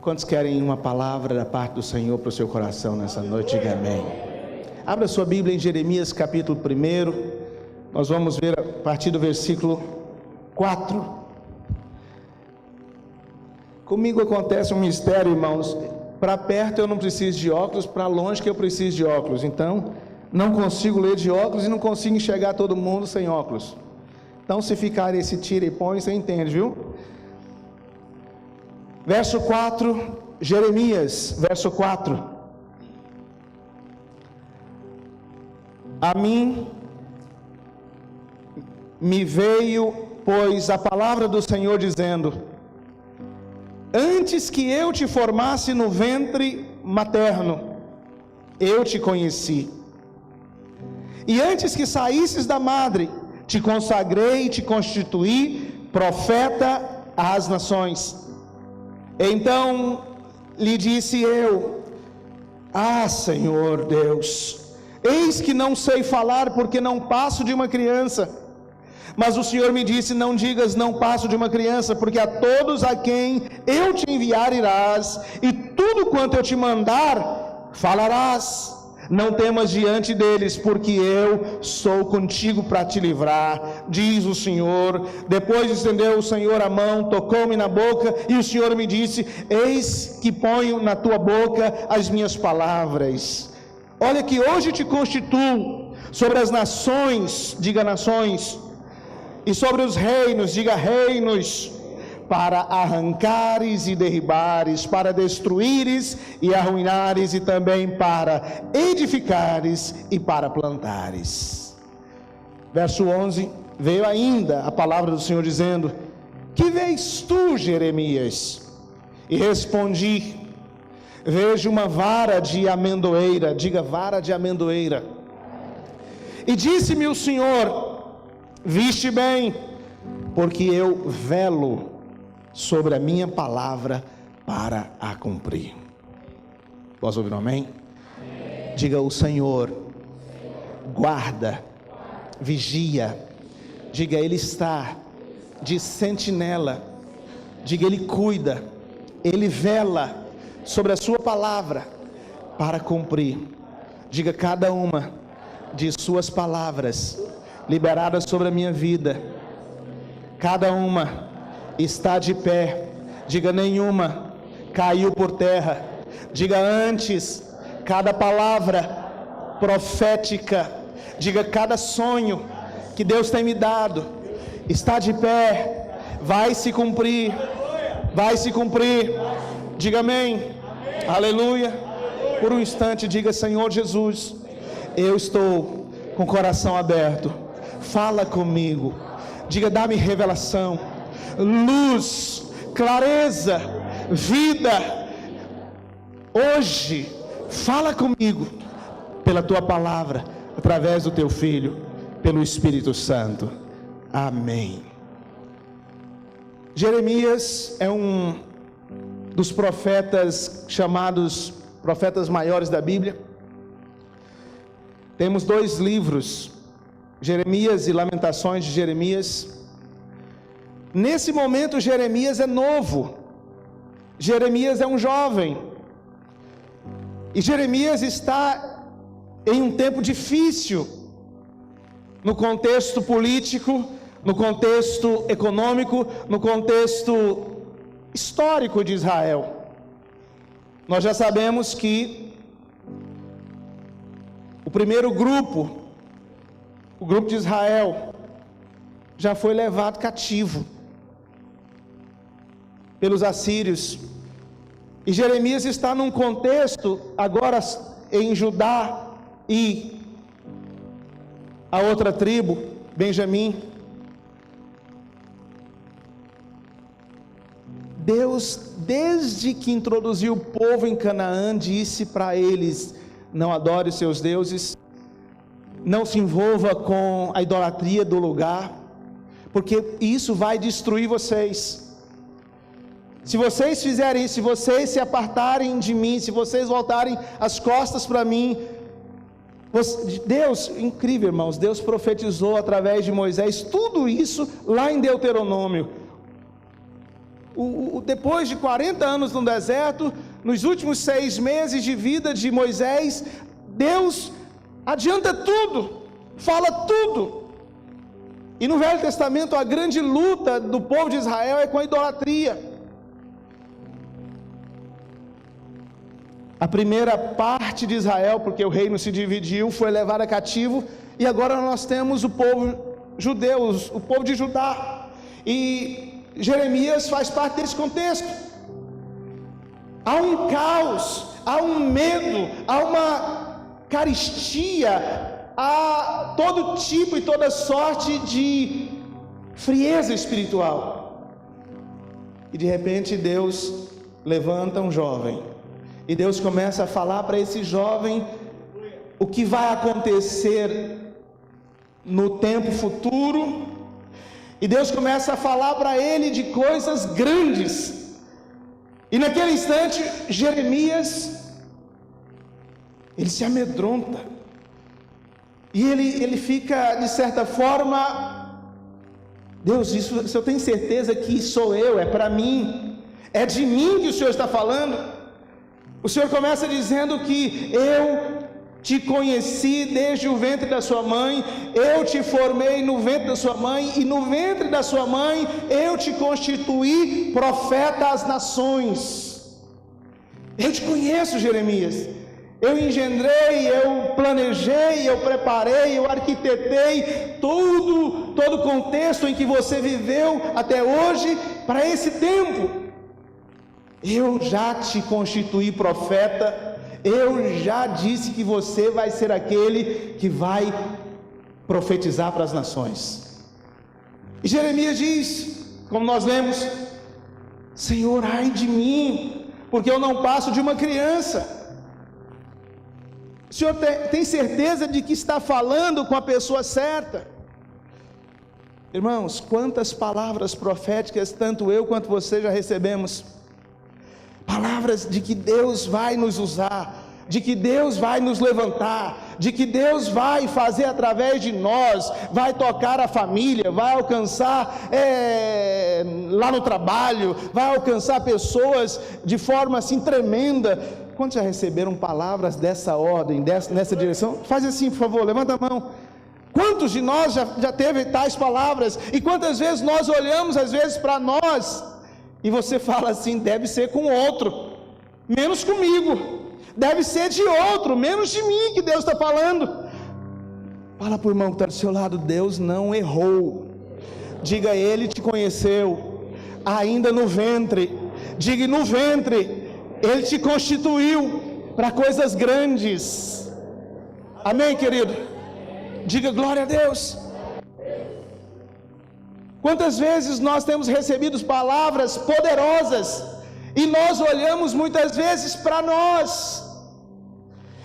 Quantos querem uma palavra da parte do Senhor para o seu coração nessa noite? Diga amém. Abra sua Bíblia em Jeremias capítulo 1. Nós vamos ver a partir do versículo 4. Comigo acontece um mistério, irmãos. Para perto eu não preciso de óculos, para longe que eu preciso de óculos. Então, não consigo ler de óculos e não consigo enxergar todo mundo sem óculos. Então, se ficar esse tira e põe, você entende, viu? Verso 4, Jeremias, verso 4. A mim me veio, pois, a palavra do Senhor dizendo: antes que eu te formasse no ventre materno, eu te conheci. E antes que saísses da madre, te consagrei e te constituí profeta às nações. Então lhe disse eu: ah, Senhor Deus, eis que não sei falar, porque não passo de uma criança. Mas o Senhor me disse: não digas não passo de uma criança, porque a todos a quem eu te enviar irás, e tudo quanto eu te mandar falarás. Não temas diante deles, porque eu sou contigo para te livrar, diz o Senhor. Depois estendeu o Senhor a mão, tocou-me na boca, e o Senhor me disse: eis que ponho na tua boca as minhas palavras. Olha que hoje te constituo sobre as nações, diga nações, e sobre os reinos, diga reinos, para arrancares e derribares, para destruíres e arruinares, e também para edificares e para plantares. Verso 11, veio ainda a palavra do Senhor dizendo: que vês tu, Jeremias? E respondi: vejo uma vara de amendoeira, diga vara de amendoeira. E disse-me o Senhor: viste bem, porque eu velo sobre a minha palavra para a cumprir. Posso ouvir um amém? Diga: o Senhor guarda, vigia. Diga: Ele está de sentinela. Diga: Ele cuida, Ele vela sobre a sua palavra para cumprir. Diga: cada uma de suas palavras liberadas sobre a minha vida, cada uma está de pé. Diga: nenhuma caiu por terra. Diga: antes, cada palavra profética, diga: cada sonho que Deus tem me dado está de pé, vai se cumprir, vai se cumprir. Diga amém. Aleluia. Por um instante diga: Senhor Jesus, eu estou com o coração aberto, fala comigo. Diga: dá-me revelação, luz, clareza, vida. Hoje, fala comigo pela tua palavra, através do teu Filho, pelo Espírito Santo. Amém. Jeremias é um dos profetas chamados profetas maiores da Bíblia. Temos 2 livros, Jeremias e Lamentações de Jeremias. Nesse momento Jeremias é novo, Jeremias é um jovem, e Jeremias está em um tempo difícil, no contexto político, no contexto econômico, no contexto histórico de Israel. Nós já sabemos que o primeiro grupo, o grupo de Israel, já foi levado cativo pelos assírios, e Jeremias está num contexto agora em Judá e a outra tribo, Benjamim. Deus, desde que introduziu o povo em Canaã, disse para eles: não adore os seus deuses, não se envolva com a idolatria do lugar, porque isso vai destruir vocês. Se vocês fizerem isso, se vocês se apartarem de mim, se vocês voltarem as costas para mim, Deus, incrível irmãos, Deus profetizou através de Moisés tudo isso lá em Deuteronômio. depois de 40 anos no deserto, nos últimos 6 meses de vida de Moisés, Deus adianta tudo, fala tudo. E no Velho Testamento a grande luta do povo de Israel é com a idolatria. A primeira parte de Israel, porque o reino se dividiu, foi levada cativo, e agora nós temos o povo judeu, o povo de Judá, e Jeremias faz parte desse contexto. Há um caos, há um medo, há uma carestia, há todo tipo e toda sorte de frieza espiritual. E de repente Deus levanta um jovem, e Deus começa a falar para esse jovem o que vai acontecer no tempo futuro, e Deus começa a falar para ele de coisas grandes. E naquele instante Jeremias, ele se amedronta, e ele fica de certa forma: Deus, isso eu tenho certeza que sou eu, é para mim, é de mim que o Senhor está falando. O Senhor começa dizendo que eu te conheci desde o ventre da sua mãe, eu te formei no ventre da sua mãe, e no ventre da sua mãe eu te constituí profeta às nações. Eu te conheço, Jeremias. Eu engendrei, eu planejei, eu preparei, eu arquitetei todo o contexto em que você viveu até hoje para esse tempo. Eu já te constituí profeta, eu já disse que você vai ser aquele que vai profetizar para as nações. E Jeremias diz, como nós lemos: Senhor, ai de mim, porque eu não passo de uma criança. O Senhor tem certeza de que está falando com a pessoa certa? Irmãos, quantas palavras proféticas tanto eu quanto você já recebemos. Palavras de que Deus vai nos usar, de que Deus vai nos levantar, de que Deus vai fazer através de nós, vai tocar a família, vai alcançar lá no trabalho, vai alcançar pessoas de forma assim tremenda. Quantos já receberam palavras dessa ordem, nessa direção? Faz assim, por favor, levanta a mão. Quantos de nós já teve tais palavras? E quantas vezes nós olhamos às vezes para nós e você fala assim: deve ser com outro, menos comigo. Deve ser de outro, menos de mim que Deus está falando. Fala para o irmão que está do seu lado: Deus não errou. Diga: Ele te conheceu ainda no ventre. Diga: no ventre Ele te constituiu para coisas grandes. Amém, querido? Diga glória a Deus. Quantas vezes nós temos recebido palavras poderosas e nós olhamos muitas vezes para nós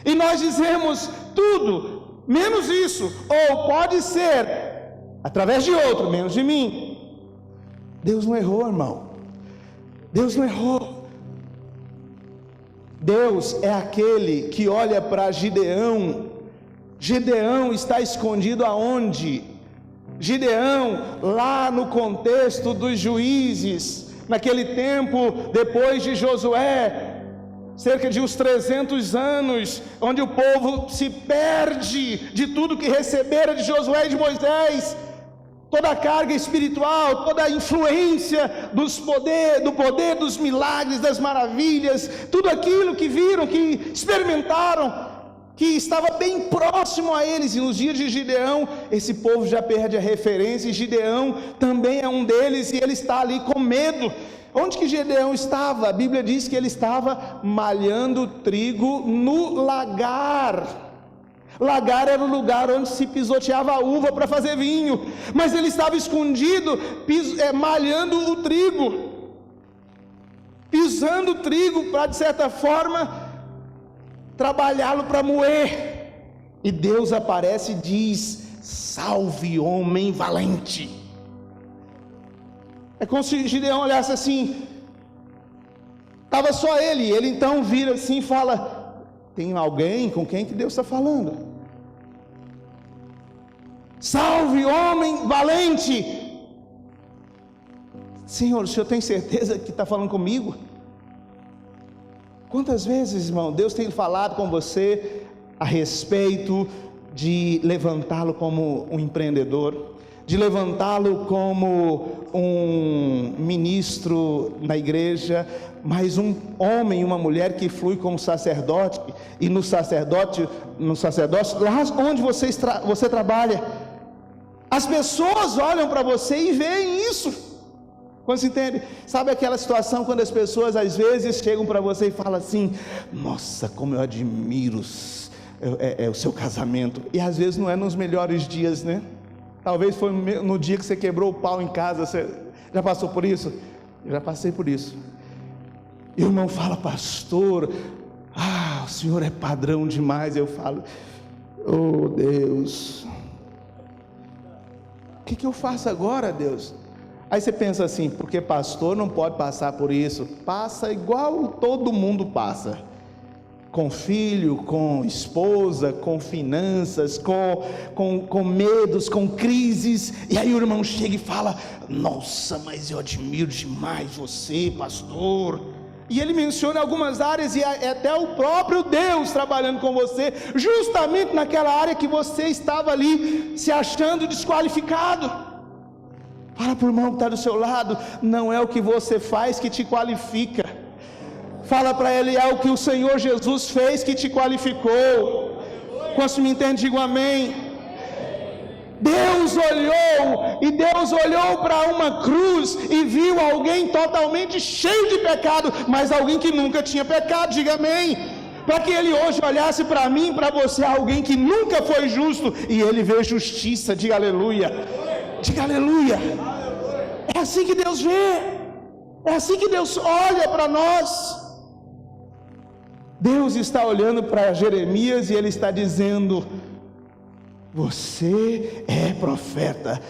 e nós dizemos tudo menos isso, ou pode ser através de outro, menos de mim. Deus não errou, irmão. Deus não errou. Deus é aquele que olha para Gideão. Gideão está escondido aonde? Gideão, lá no contexto dos juízes, naquele tempo, depois de Josué, cerca de uns 300 anos, onde o povo se perde de tudo que recebera de Josué e de Moisés, toda a carga espiritual, toda a influência do poder, dos milagres, das maravilhas, tudo aquilo que viram, que experimentaram, que estava bem próximo a eles. E nos dias de Gideão, esse povo já perde a referência, e Gideão também é um deles, e ele está ali com medo. Onde que Gideão estava? A Bíblia diz que ele estava malhando trigo no lagar. Lagar era o lugar onde se pisoteava a uva para fazer vinho, mas ele estava escondido, malhando o trigo, pisando o trigo para, de certa forma, trabalhá-lo para moer. E Deus aparece e diz: salve, homem valente. É como se Gideão olhasse assim, estava só ele então vira assim e fala: tem alguém com quem que Deus está falando? Salve, homem valente. Senhor, o Senhor tem certeza que está falando comigo? Quantas vezes, irmão, Deus tem falado com você a respeito de levantá-lo como um empreendedor, de levantá-lo como um ministro na igreja, mas um homem e uma mulher que flui como sacerdote, e no sacerdócio, lá onde você trabalha, as pessoas olham para você e veem isso. Quando se entende? Sabe aquela situação quando as pessoas às vezes chegam para você e falam assim: nossa, como eu admiro o seu casamento, e às vezes não é nos melhores dias, né? Talvez foi no dia que você quebrou o pau em casa. Você já passou por isso? Eu já passei por isso. E o irmão fala: pastor, o senhor é padrão demais. Eu falo: oh Deus, o que eu faço agora, Deus? Aí você pensa assim: porque pastor não pode passar por isso. Passa igual todo mundo passa, com filho, com esposa, com finanças, com medos, com crises. E aí o irmão chega e fala: nossa, mas eu admiro demais você, pastor. E ele menciona algumas áreas, e até o próprio Deus trabalhando com você, justamente naquela área que você estava ali se achando desqualificado. Fala para o irmão que está do seu lado: não é o que você faz que te qualifica. Fala para ele: é o que o Senhor Jesus fez que te qualificou. Quando me entende, digo amém. Deus olhou para uma cruz e viu alguém totalmente cheio de pecado, mas alguém que nunca tinha pecado. Diga amém. Para que ele hoje olhasse para mim, para você, alguém que nunca foi justo, e ele vê justiça. Diga aleluia. Diga aleluia. É assim que Deus vê, é assim que Deus olha para nós. Deus está olhando para Jeremias e ele está dizendo: você é profeta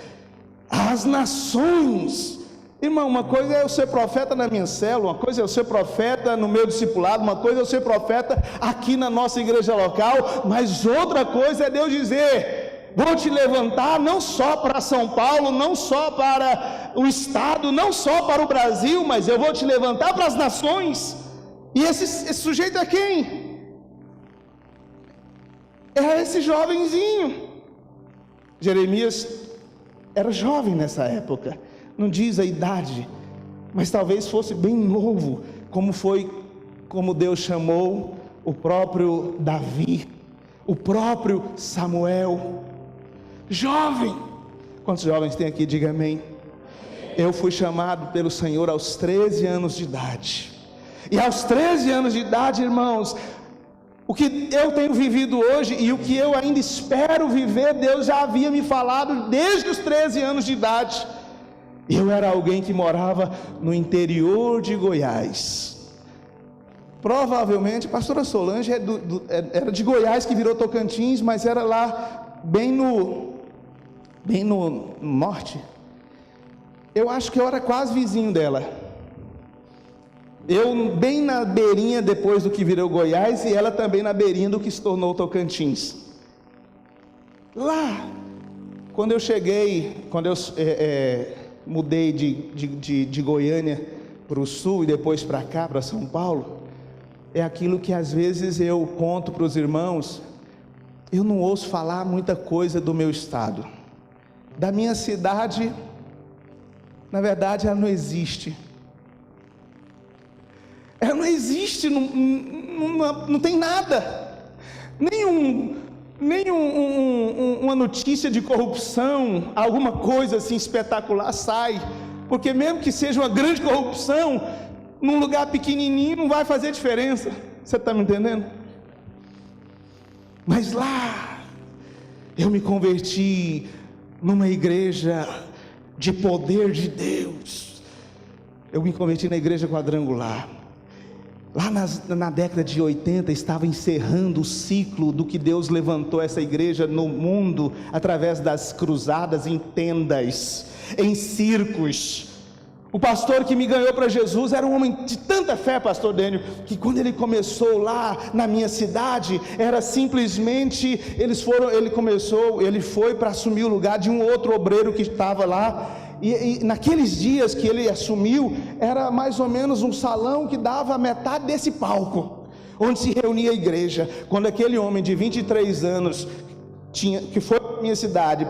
às nações. Irmão, uma coisa é eu ser profeta na minha célula, uma coisa é eu ser profeta no meu discipulado, uma coisa é eu ser profeta aqui na nossa igreja local, mas outra coisa é Deus dizer: vou te levantar não só para São Paulo, não só para o estado, não só para o Brasil, mas eu vou te levantar para as nações. E esse sujeito é quem? É esse jovenzinho. Jeremias era jovem nessa época, não diz a idade, mas talvez fosse bem novo, como Deus chamou o próprio Davi, o próprio Samuel. Jovem. Quantos jovens tem aqui? Diga amém. Eu fui chamado pelo Senhor aos 13 anos de idade, e aos 13 anos de idade, irmãos, o que eu tenho vivido hoje e o que eu ainda espero viver, Deus já havia me falado desde os 13 anos de idade. Eu era alguém que morava no interior de Goiás. Provavelmente a pastora Solange era de Goiás, que virou Tocantins, mas era lá bem no norte. Eu acho que eu era quase vizinho dela. Eu bem na beirinha depois do que virou Goiás, e ela também na beirinha do que se tornou Tocantins. Lá, quando eu mudei de Goiânia para o sul e depois para cá, para São Paulo, é aquilo que às vezes eu conto para os irmãos. Eu não ouço falar muita coisa do meu estado, da minha cidade. Na verdade, ela não existe. Ela não existe, não tem nada, uma notícia de corrupção, alguma coisa assim espetacular sai, porque mesmo que seja uma grande corrupção, num lugar pequenininho não vai fazer diferença. Você está me entendendo? Mas lá, eu me converti numa igreja de poder de Deus. Eu me converti na igreja quadrangular. Lá na década de 80, estava encerrando o ciclo do que Deus levantou essa igreja no mundo, através das cruzadas em tendas, em circos. O pastor que me ganhou para Jesus era um homem de tanta fé, pastor Dênio, que quando ele começou lá na minha cidade, era simplesmente, ele foi para assumir o lugar de um outro obreiro que estava lá, E naqueles dias que ele assumiu, era mais ou menos um salão que dava metade desse palco, onde se reunia a igreja. Quando aquele homem de 23 anos, que foi para a minha cidade,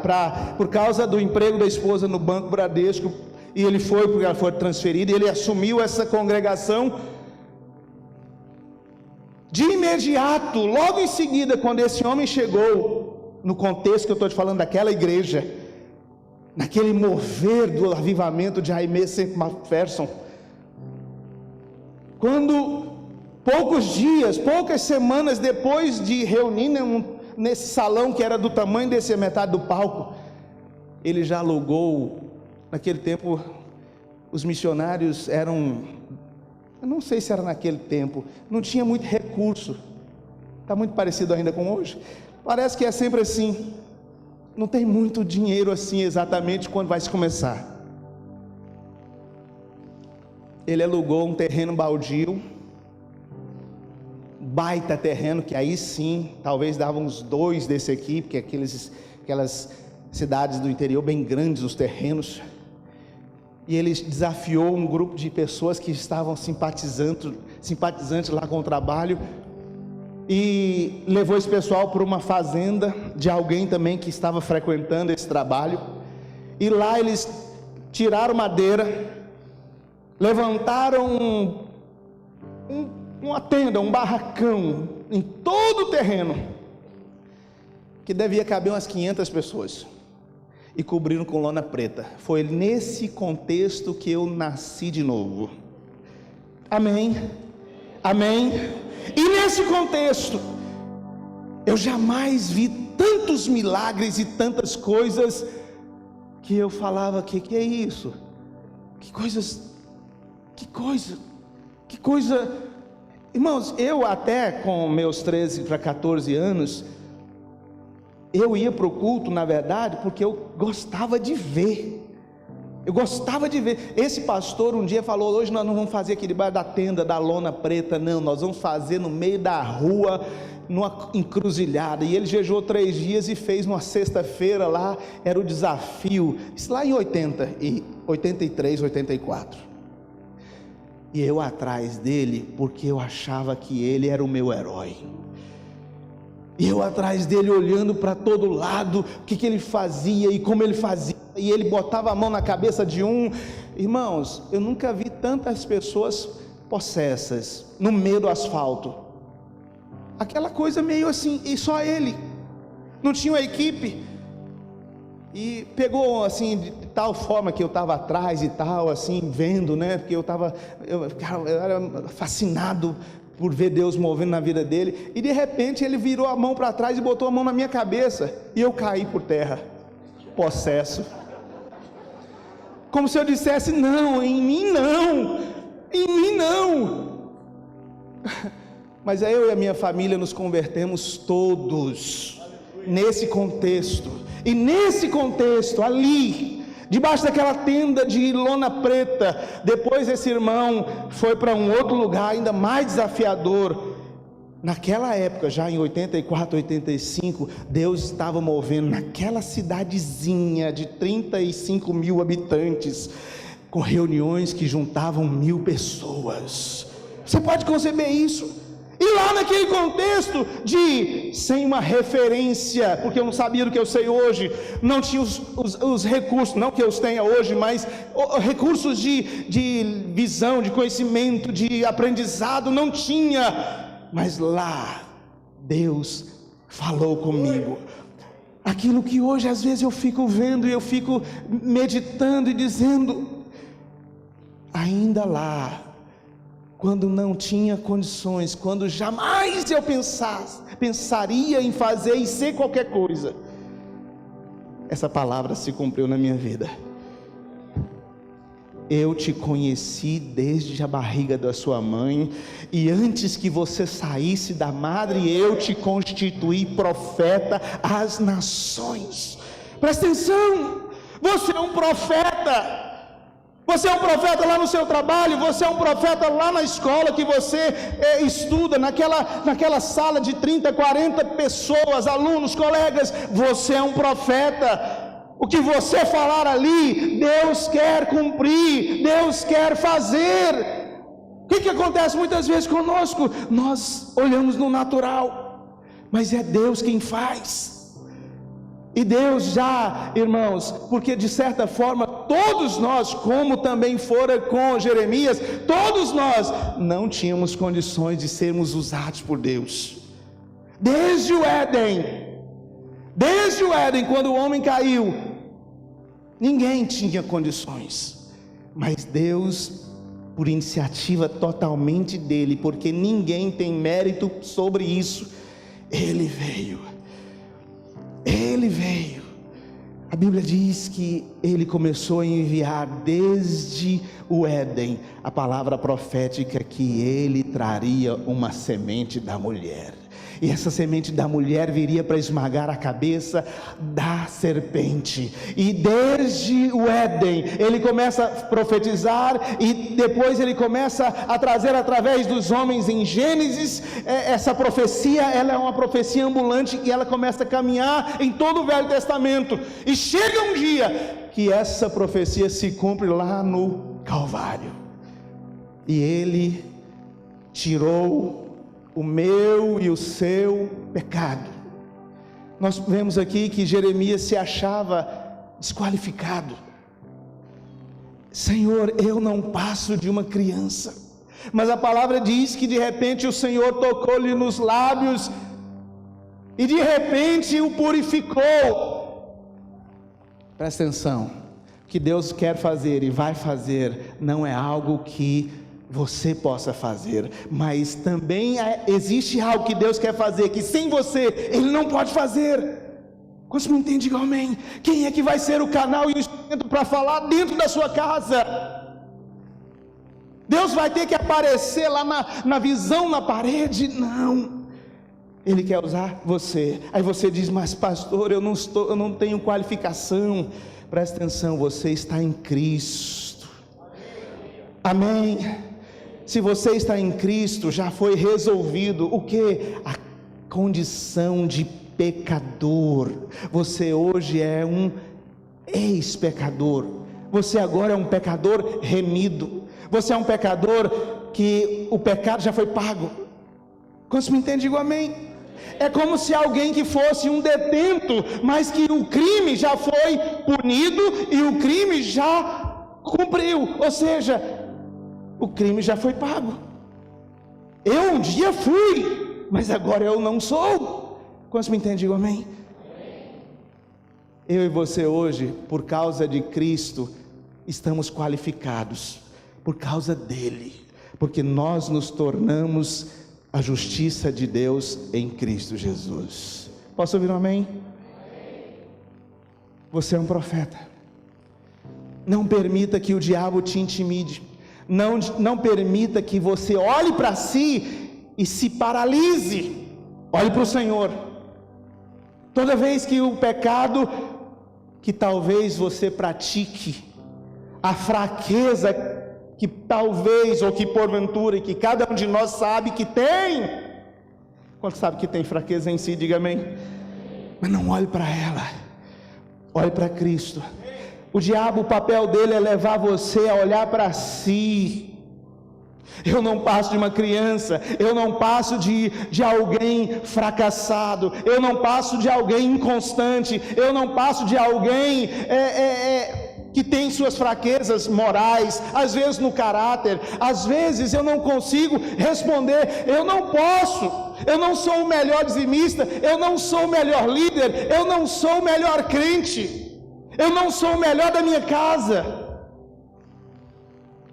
por causa do emprego da esposa no Banco Bradesco, e ele foi, porque ela foi transferida, e ele assumiu essa congregação, de imediato, logo em seguida, quando esse homem chegou, no contexto que eu estou te falando daquela igreja, naquele mover do avivamento de Aimee Semple McPherson, quando poucas semanas depois de reunir nesse salão que era do tamanho desse metade do palco, ele já alugou. Naquele tempo os missionários eram, eu não sei se era naquele tempo, não tinha muito recurso, está muito parecido ainda com hoje, parece que é sempre assim, não tem muito dinheiro assim exatamente quando vai se começar. Ele alugou um terreno baldio, baita terreno, que aí sim, talvez dava uns 2 desse aqui, porque aquelas cidades do interior bem grandes os terrenos, e ele desafiou um grupo de pessoas que estavam simpatizantes lá com o trabalho, e levou esse pessoal para uma fazenda de alguém também que estava frequentando esse trabalho, e lá eles tiraram madeira, levantaram uma tenda, um barracão em todo o terreno, que devia caber umas 500 pessoas, e cobriram com lona preta. Foi nesse contexto que eu nasci de novo. Amém? Amém? E nesse contexto, eu jamais vi tantos milagres e tantas coisas, que eu falava, que é isso? Que coisa, irmãos, eu até com meus 13 para 14 anos, eu ia para o culto, na verdade, porque eu gostava de ver, esse pastor um dia falou, hoje nós não vamos fazer aqui debaixo da tenda, da lona preta, não, nós vamos fazer no meio da rua, numa encruzilhada, e ele jejuou 3 dias, e fez uma sexta-feira lá, era o desafio, isso lá em 83, 84, e eu atrás dele, porque eu achava que ele era o meu herói, e eu atrás dele olhando para todo lado, o que ele fazia e como ele fazia, e ele botava a mão na cabeça de um. Irmãos, eu nunca vi tantas pessoas possessas no meio do asfalto, aquela coisa meio assim, e só ele, não tinha uma equipe, e pegou assim, de tal forma que eu estava atrás e tal, assim, vendo, né, porque eu era fascinado por ver Deus movendo na vida dele, e de repente ele virou a mão para trás e botou a mão na minha cabeça, e eu caí por terra, possesso, como se eu dissesse, não, em mim não, mas aí eu e a minha família nos convertemos todos, nesse contexto, e nesse contexto, ali, debaixo daquela tenda de lona preta, depois esse irmão foi para um outro lugar ainda mais desafiador. Naquela época, já em 84, 85, Deus estava movendo naquela cidadezinha de 35 mil habitantes, com reuniões que juntavam 1000 pessoas. Você pode conceber isso? E lá naquele contexto sem uma referência, porque eu não sabia do que eu sei hoje, não tinha os recursos, não que eu os tenha hoje, mas recursos de visão, de conhecimento, de aprendizado, não tinha, mas lá, Deus falou comigo, aquilo que hoje às vezes eu fico vendo, e eu fico meditando e dizendo, ainda lá, quando não tinha condições, quando jamais eu pensaria em fazer e ser qualquer coisa, essa palavra se cumpriu na minha vida. Eu te conheci desde a barriga da sua mãe, e antes que você saísse da madre, eu te constituí profeta às nações. Presta atenção, você é um profeta. Você é um profeta lá no seu trabalho, você é um profeta lá na escola que você estuda, naquela sala de 30, 40 pessoas, alunos, colegas, você é um profeta. O que você falar ali, Deus quer cumprir, Deus quer fazer. O que acontece muitas vezes conosco? Nós olhamos no natural, mas é Deus quem faz. E Deus já, irmãos, porque de certa forma todos nós, como também fora com Jeremias, todos nós não tínhamos condições de sermos usados por Deus. Desde o Éden, quando o homem caiu, ninguém tinha condições, mas Deus, por iniciativa totalmente dele, porque ninguém tem mérito sobre isso, Ele veio. A Bíblia diz que Ele começou a enviar desde o Éden a palavra profética que Ele traria uma semente da mulher. E essa semente da mulher viria para esmagar a cabeça da serpente. E desde o Éden Ele começa a profetizar, e depois Ele começa a trazer através dos homens em Gênesis. Essa profecia, ela é uma profecia ambulante, e ela começa a caminhar em todo o Velho Testamento. E chega um dia que essa profecia se cumpre lá no Calvário, e Ele tirou o meu e o seu pecado. Nós vemos aqui que Jeremias se achava desqualificado. Senhor, eu não passo de uma criança. Mas a palavra diz que de repente o Senhor tocou-lhe nos lábios e de repente o purificou. Presta atenção, o que Deus quer fazer e vai fazer não é algo que você possa fazer, mas também existe algo que Deus quer fazer, que sem você, Ele não pode fazer. Quantos me entendem? Diga amém. Quem é que vai ser o canal e o instrumento para falar dentro da sua casa? Deus vai ter que aparecer lá na visão na parede? Não. Ele quer usar você. Aí você diz, mas pastor, eu não tenho qualificação. Presta atenção, você está em Cristo. Amém. Se você está em Cristo, já foi resolvido o que? A condição de pecador. Você hoje é um ex-pecador. Você agora é um pecador remido. Você é um pecador que o pecado já foi pago. Quantos me entendem? Digo amém. É como se alguém que fosse um detento, mas que o crime já foi punido e o crime já cumpriu. Ou seja, o crime já foi pago. Eu um dia fui, mas agora eu não sou. Quantos me entendem? Digo amém. Eu e você hoje, por causa de Cristo, estamos qualificados, por causa dele, porque nós nos tornamos a justiça de Deus em Cristo Jesus. Posso ouvir um amém? Você é um profeta. Não permita que o diabo te intimide. Não permita que você olhe para si e se paralise. Olhe para o Senhor. Toda vez que o pecado que talvez você pratique, a fraqueza que talvez ou que porventura, e que cada um de nós sabe que tem. Quanto sabe que tem fraqueza em si? Diga amém. Mas não olhe para ela, olhe para Cristo. O diabo, o papel dele é levar você a olhar para si. Eu não passo de uma criança, eu não passo de alguém fracassado, eu não passo de alguém inconstante, eu não passo de alguém que tem suas fraquezas morais, às vezes no caráter, às vezes eu não consigo responder, eu não posso, eu não sou o melhor dizimista, eu não sou o melhor líder, eu não sou o melhor crente, eu não sou o melhor da minha casa.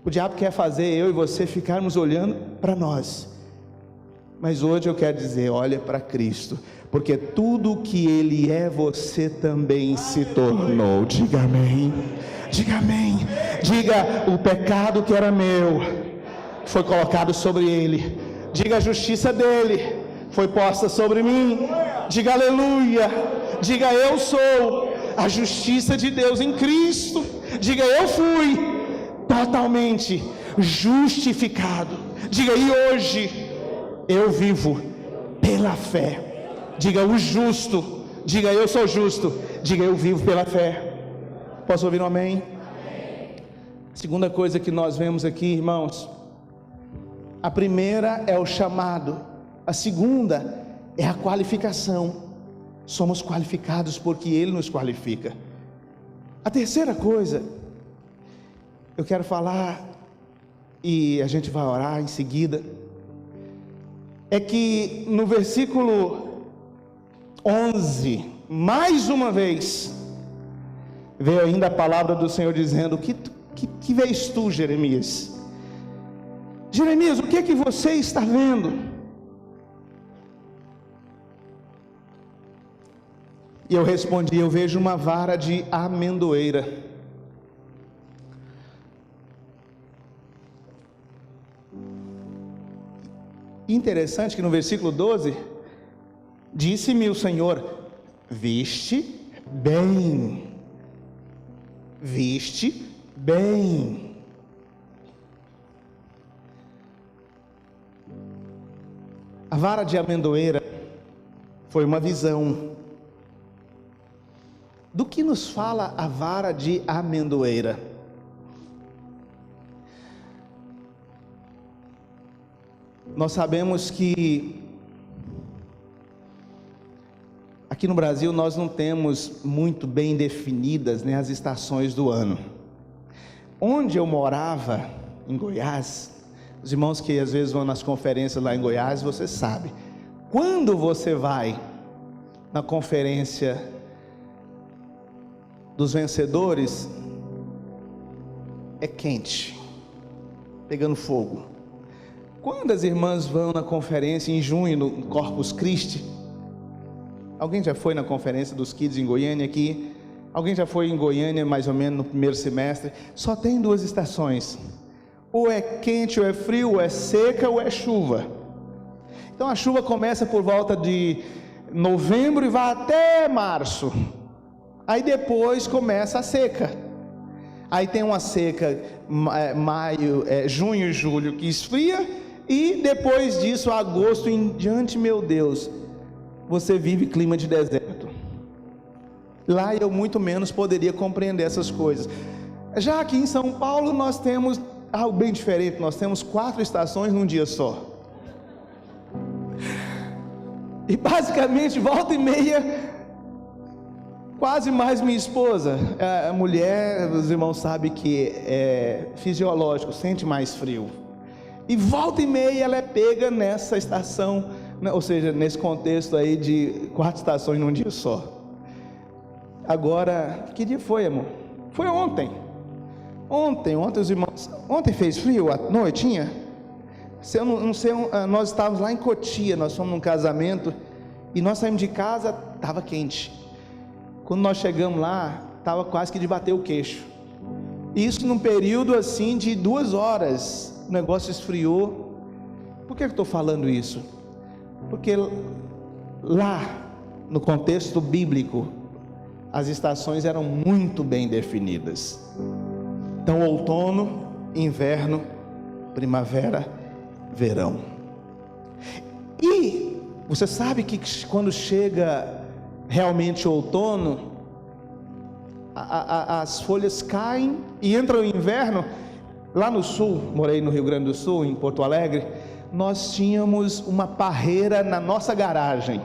O diabo quer fazer eu e você ficarmos olhando para nós, mas hoje eu quero dizer, olha para Cristo, porque tudo que Ele é, você também se tornou. Diga amém, diga amém, diga, o pecado que era meu, foi colocado sobre Ele, diga, a justiça dEle, foi posta sobre mim, diga aleluia, diga, eu sou a justiça de Deus em Cristo, diga, eu fui totalmente justificado, diga, e hoje eu vivo pela fé, diga, o justo, diga, eu sou justo, diga, eu vivo pela fé. Posso ouvir um amém? Segunda coisa que nós vemos aqui, irmãos, a primeira é o chamado, a segunda é a qualificação. Somos qualificados porque Ele nos qualifica. A terceira coisa, eu quero falar, e a gente vai orar em seguida, é que no versículo 11, mais uma vez, veio ainda a palavra do Senhor dizendo: que vês tu, Jeremias? Jeremias, o que é que você está vendo? E eu respondi: eu vejo uma vara de amendoeira. Interessante que no versículo 12, disse-me o Senhor: viste bem, viste bem. A vara de amendoeira foi uma visão. Do que nos fala a vara de amendoeira? Nós sabemos que aqui no Brasil nós não temos muito bem definidas, né, as estações do ano. Onde eu morava, em Goiás, os irmãos que às vezes vão nas conferências lá em Goiás, você sabe, quando você vai na conferência dos vencedores, é quente, pegando fogo. Quando as irmãs vão na conferência em junho, no Corpus Christi, alguém já foi na conferência dos Kids em Goiânia aqui? Alguém já foi em Goiânia mais ou menos no primeiro semestre? Só tem duas estações: ou é quente ou é frio, ou é seca ou é chuva. Então a chuva começa por volta de novembro e vai até março. Aí depois começa a seca. Aí tem uma seca maio, junho e julho que esfria, e depois disso, agosto em diante, meu Deus, você vive clima de deserto. Lá eu muito menos poderia compreender essas coisas. Já aqui em São Paulo nós temos algo bem diferente. Nós temos 4 estações num dia só. E basicamente, volta e meia, quase mais minha esposa, a mulher, os irmãos sabem que é fisiológico, sente mais frio, e volta e meia ela é pega nessa estação, ou seja, nesse contexto aí de 4 estações num dia só. Agora, que dia foi, amor? Foi ontem os irmãos, ontem fez frio à noitinha? Se eu não sei, nós estávamos lá em Cotia, nós fomos num casamento, e nós saímos de casa, estava quente. Quando nós chegamos lá, estava quase que de bater o queixo. Isso num período assim de 2 horas, o negócio esfriou. Por que eu estou falando isso? Porque lá, no contexto bíblico, as estações eram muito bem definidas. Então, outono, inverno, primavera, verão. E você sabe que quando chega realmente o outono, as folhas caem e entra o inverno. Lá no sul, morei no Rio Grande do Sul, em Porto Alegre, nós tínhamos uma parreira na nossa garagem,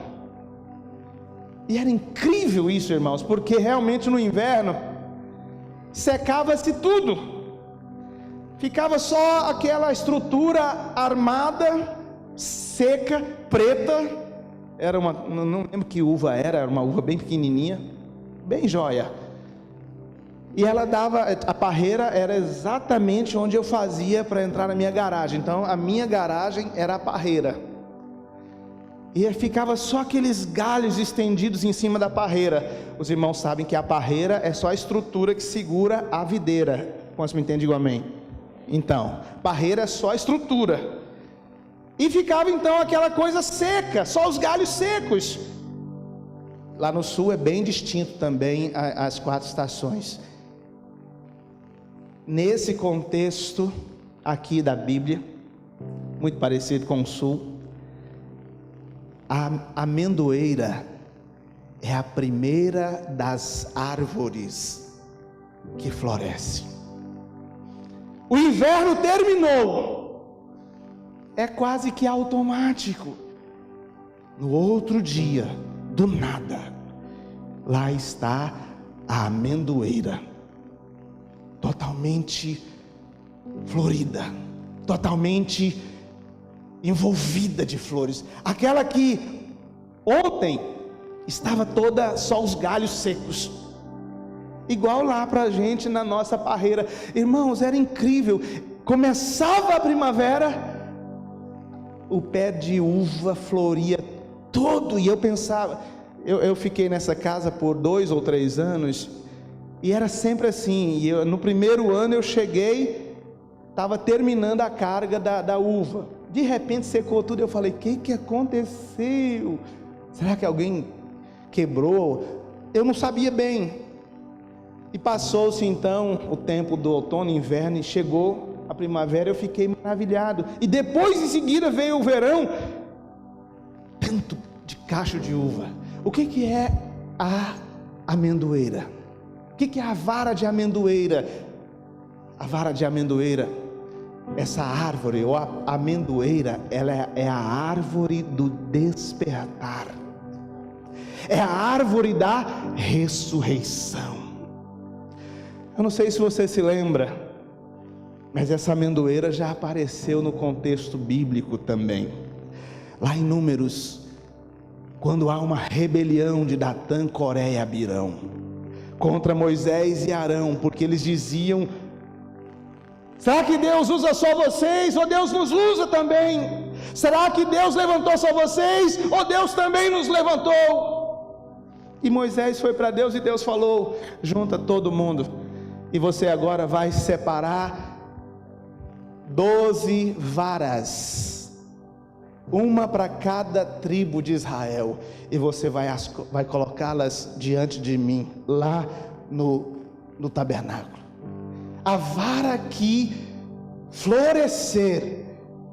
e era incrível isso, irmãos, porque realmente no inverno secava-se tudo, ficava só aquela estrutura armada, seca, preta. Era uma, não lembro que uva era uma uva bem pequenininha, bem joia. E ela dava, a parreira era exatamente onde eu fazia para entrar na minha garagem. Então a minha garagem era a parreira, e ficava só aqueles galhos estendidos em cima da parreira. Os irmãos sabem que a parreira é só a estrutura que segura a videira. Quantos me entendem? Digo amém. Então, parreira é só a estrutura. E ficava então aquela coisa seca, só os galhos secos. Lá no sul é bem distinto também as 4 estações. Nesse contexto aqui da Bíblia, muito parecido com o sul, a amendoeira é a primeira das árvores que floresce. O inverno terminou, é quase que automático. No outro dia, do nada, lá está a amendoeira, totalmente florida, totalmente envolvida de flores. Aquela que ontem estava toda só os galhos secos, igual lá pra gente na nossa parreira. Irmãos, era incrível. Começava a primavera, o pé de uva floria todo, e eu pensava, eu fiquei nessa casa por 2 ou 3 anos, e era sempre assim. E no primeiro ano eu cheguei, estava terminando a carga da uva, de repente secou tudo. Eu falei, o que aconteceu? Será que alguém quebrou? Eu não sabia bem. E passou-se então o tempo do outono e inverno, e chegou a primavera. Eu fiquei maravilhado, e depois em seguida veio o verão, tanto de cacho de uva. O que é a amendoeira? O que é a vara de amendoeira? A vara de amendoeira, essa árvore, ou a amendoeira, ela é a árvore do despertar, é a árvore da ressurreição. Eu não sei se você se lembra, mas essa amendoeira já apareceu no contexto bíblico também, lá em Números, quando há uma rebelião de Datã, Coré e Abirão contra Moisés e Arão, porque eles diziam: será que Deus usa só vocês, ou Deus nos usa também? Será que Deus levantou só vocês, ou Deus também nos levantou? E Moisés foi para Deus, e Deus falou: junta todo mundo, e você agora vai separar 12 varas, uma para cada tribo de Israel, e você vai colocá-las diante de mim, lá no tabernáculo. A vara que florescer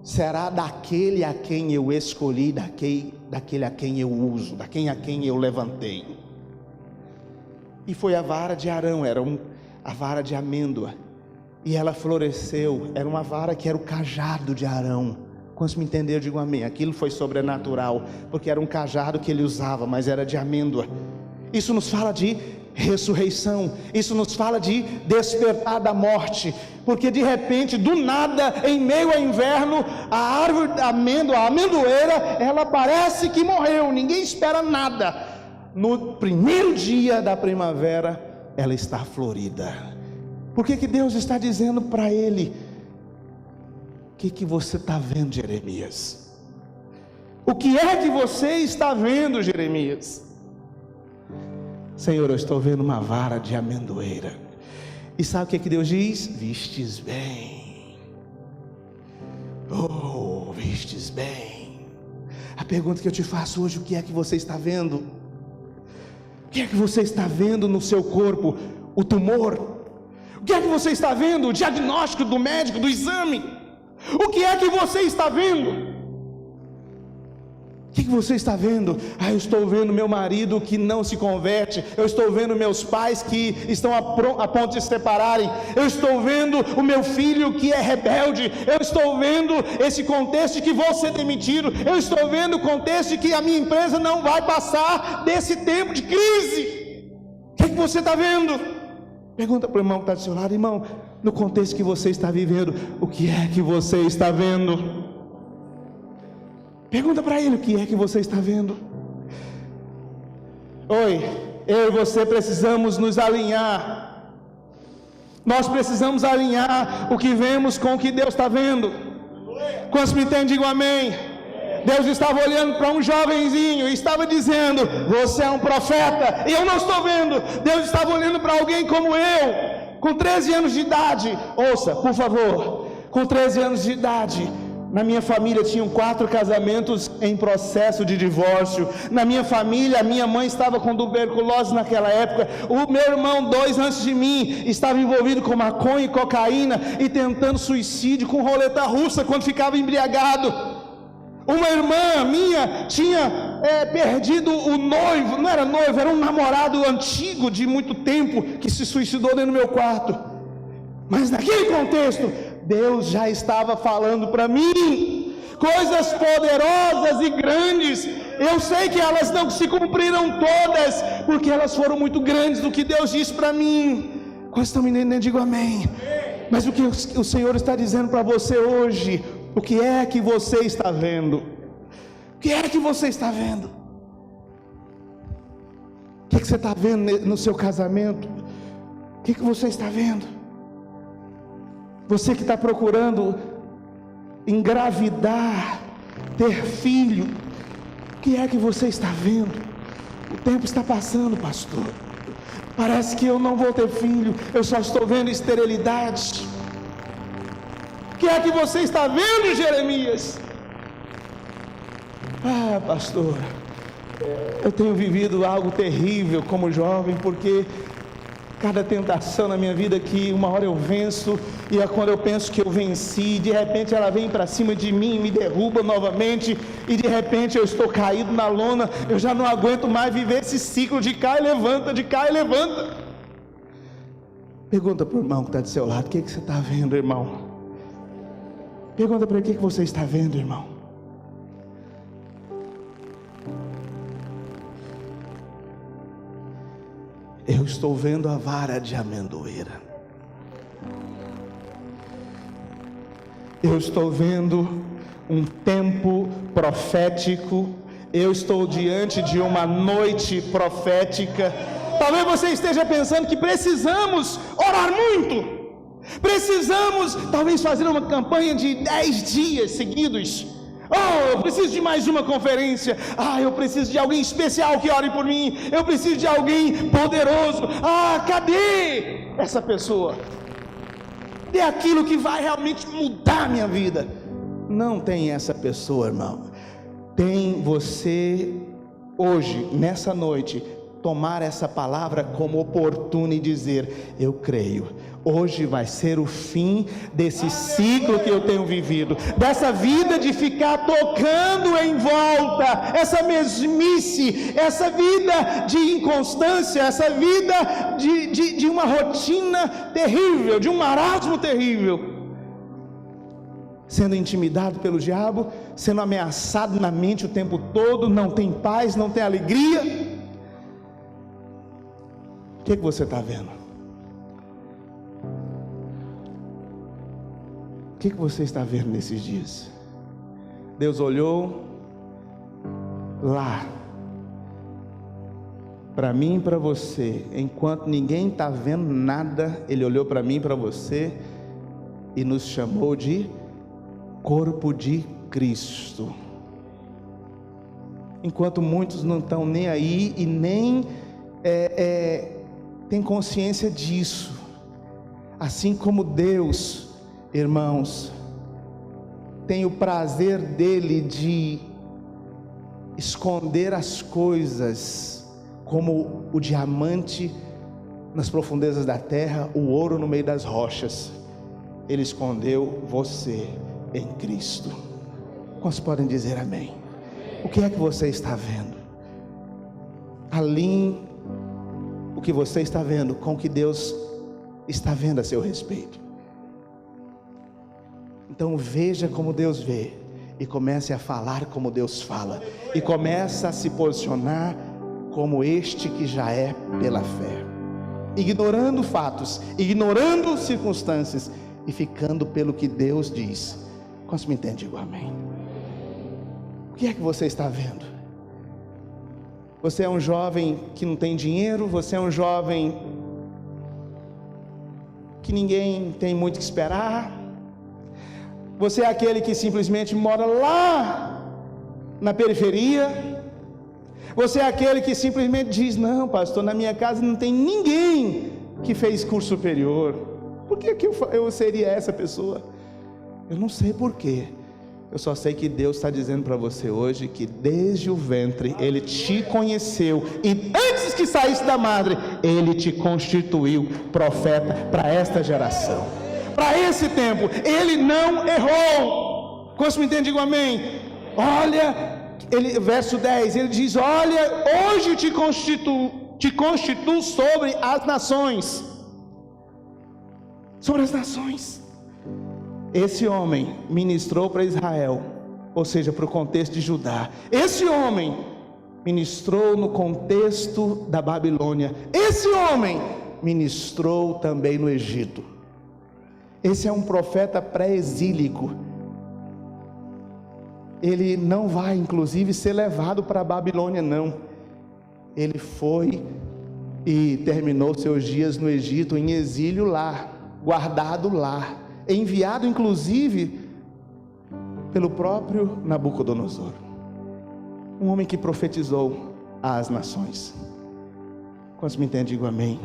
será daquele a quem eu escolhi, daquele a quem eu uso, daquele a quem eu levantei. E foi a vara de Arão, a vara de amêndoa, e ela floresceu. Era uma vara que era o cajado de Arão. Quantos me entenderam, digam amém. Aquilo foi sobrenatural, porque era um cajado que ele usava, mas era de amêndoa. Isso nos fala de ressurreição, isso nos fala de despertar da morte, porque de repente, do nada, em meio ao inverno, a árvore da amêndoa, a amendoeira, ela parece que morreu, ninguém espera nada. No primeiro dia da primavera, ela está florida. Por que Deus está dizendo para ele? O que você está vendo, Jeremias? O que é que você está vendo, Jeremias? Senhor, eu estou vendo uma vara de amendoeira. E sabe o que Deus diz? Vistes bem. Oh, vistes bem. A pergunta que eu te faço hoje: o que é que você está vendo? O que é que você está vendo no seu corpo? O tumor? O que é que você está vendo? O diagnóstico do médico, do exame? O que é que você está vendo? O que você está vendo? Eu estou vendo meu marido que não se converte. Eu estou vendo meus pais que estão a ponto de se separarem. Eu estou vendo o meu filho que é rebelde. Eu estou vendo esse contexto de que vou ser demitido. Eu estou vendo o contexto de que a minha empresa não vai passar desse tempo de crise. O que você está vendo? Pergunta para o irmão que está do seu lado: irmão, no contexto que você está vivendo, o que é que você está vendo? Pergunta para ele: o que é que você está vendo? Oi, eu e você precisamos nos alinhar. Nós precisamos alinhar o que vemos com o que Deus está vendo. Quantos me entendem, digam amém. Deus estava olhando para um jovenzinho e estava dizendo: você é um profeta, e eu não estou vendo. Deus estava olhando para alguém como eu, com 13 anos de idade. Ouça, por favor, com 13 anos de idade, na minha família tinham 4 casamentos em processo de divórcio. Na minha família, a minha mãe estava com tuberculose naquela época. O meu irmão, 2 antes de mim, estava envolvido com maconha e cocaína e tentando suicídio com roleta russa quando ficava embriagado. Uma irmã minha tinha perdido o noivo, não era noivo, era um namorado antigo de muito tempo, que se suicidou dentro do meu quarto. Mas naquele contexto, Deus já estava falando para mim coisas poderosas e grandes. Eu sei que elas não se cumpriram todas, porque elas foram muito grandes do que Deus disse para mim. Quantos estão me entendendo? Digo amém. Mas o que o Senhor está dizendo para você hoje, o que é que você está vendo? O que é que você está vendo? O que você está vendo no seu casamento? O que você está vendo? Você que está procurando engravidar, ter filho, o que é que você está vendo? O tempo está passando, pastor. Parece que eu não vou ter filho, eu só estou vendo esterilidade. O que é que você está vendo, Jeremias? Ah, pastor, eu tenho vivido algo terrível como jovem, porque cada tentação na minha vida que uma hora eu venço, e é quando eu penso que eu venci, de repente ela vem para cima de mim, me derruba novamente, e de repente eu estou caído na lona. Eu já não aguento mais viver esse ciclo de cai e levanta, de cai e levanta. Pergunta para o irmão que está do seu lado: o que você está vendo, irmão? Pergunta para ele: o que você está vendo, irmão? Eu estou vendo a vara de amendoeira. Eu estou vendo um tempo profético. Eu estou diante de uma noite profética. Talvez você esteja pensando que precisamos orar muito. Precisamos talvez fazer uma campanha de 10 dias seguidos. Oh, eu preciso de mais uma conferência. Ah, eu preciso de alguém especial que ore por mim. Eu preciso de alguém poderoso. Ah, cadê essa pessoa? Cadê aquilo que vai realmente mudar a minha vida? Não tem essa pessoa, irmão. Tem você hoje, nessa noite, tomar essa palavra como oportuna e dizer: eu creio, hoje vai ser o fim desse ciclo que eu tenho vivido, dessa vida de ficar tocando em volta, essa mesmice, essa vida de inconstância, essa vida de uma rotina terrível, de um marasmo terrível, sendo intimidado pelo diabo, sendo ameaçado na mente o tempo todo, não tem paz, não tem alegria. O que você está vendo? O que você está vendo nesses dias? Deus olhou lá para mim e para você, enquanto ninguém está vendo nada. Ele olhou para mim e para você e nos chamou de corpo de Cristo. Enquanto muitos não estão nem aí e nem tem consciência disso, assim como Deus, irmãos, tem o prazer dele de esconder as coisas, como o diamante nas profundezas da terra, o ouro no meio das rochas. Ele escondeu você em Cristo. Quantos podem dizer amém? O que é que você está vendo? Alinhe o que você está vendo com o que Deus está vendo a seu respeito. Então veja como Deus vê, e comece a falar como Deus fala, e comece a se posicionar como este que já é pela fé, ignorando fatos, ignorando circunstâncias, e ficando pelo que Deus diz. Quantos me entendem? Digo amém. O que é que você está vendo? Você é um jovem que não tem dinheiro, você é um jovem que ninguém tem muito que esperar, você é aquele que simplesmente mora lá na periferia, você é aquele que simplesmente diz: não, pastor, na minha casa não tem ninguém que fez curso superior. Por que eu seria essa pessoa? Eu não sei porquê. Eu só sei que Deus está dizendo para você hoje que desde o ventre Ele te conheceu, e antes que saísse da madre Ele te constituiu profeta para esta geração, para esse tempo. Ele não errou. Quantos me entendem? Digo amém. olha, verso 10, ele diz: olha, hoje te constituo sobre as nações. Sobre as nações. Esse homem ministrou para Israel, ou seja, para o contexto de Judá. Esse homem ministrou no contexto da Babilônia. Esse homem ministrou também no Egito. Esse é um profeta pré-exílico. Ele não vai, inclusive, ser levado para a Babilônia, não. Ele foi e terminou seus dias no Egito, em exílio lá, guardado lá, enviado, inclusive, pelo próprio Nabucodonosor. Um homem que profetizou às nações. Quantos me entendem? Digo amém.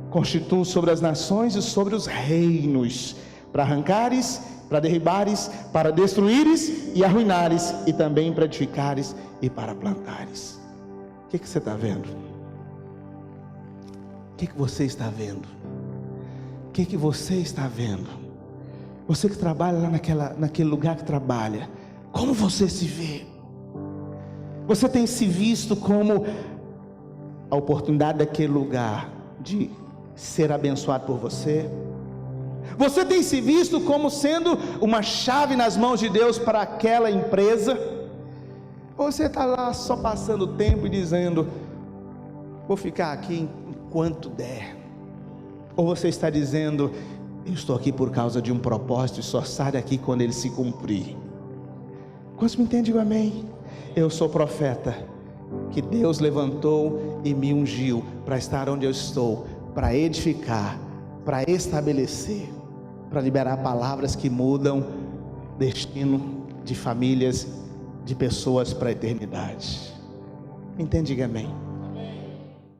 Constituo sobre as nações e sobre os reinos, para arrancares, para derribares, para destruíres e arruinares, e também para edificares e para plantares. O que você está vendo? O que você está vendo? O que você está vendo? Você que trabalha lá naquele lugar que trabalha, como você se vê? Você tem se visto como a oportunidade daquele lugar de ser abençoado por você? Você tem se visto como sendo uma chave nas mãos de Deus para aquela empresa? Ou você está lá só passando o tempo e dizendo: vou ficar aqui enquanto der? Ou você está dizendo: eu estou aqui por causa de um propósito e só saio daqui quando ele se cumprir? Quantos me entendem? Digo amém. Eu sou profeta que Deus levantou e me ungiu para estar onde eu estou, para edificar, para estabelecer, para liberar palavras que mudam destino de famílias, de pessoas para a eternidade. Entende? Diga amém.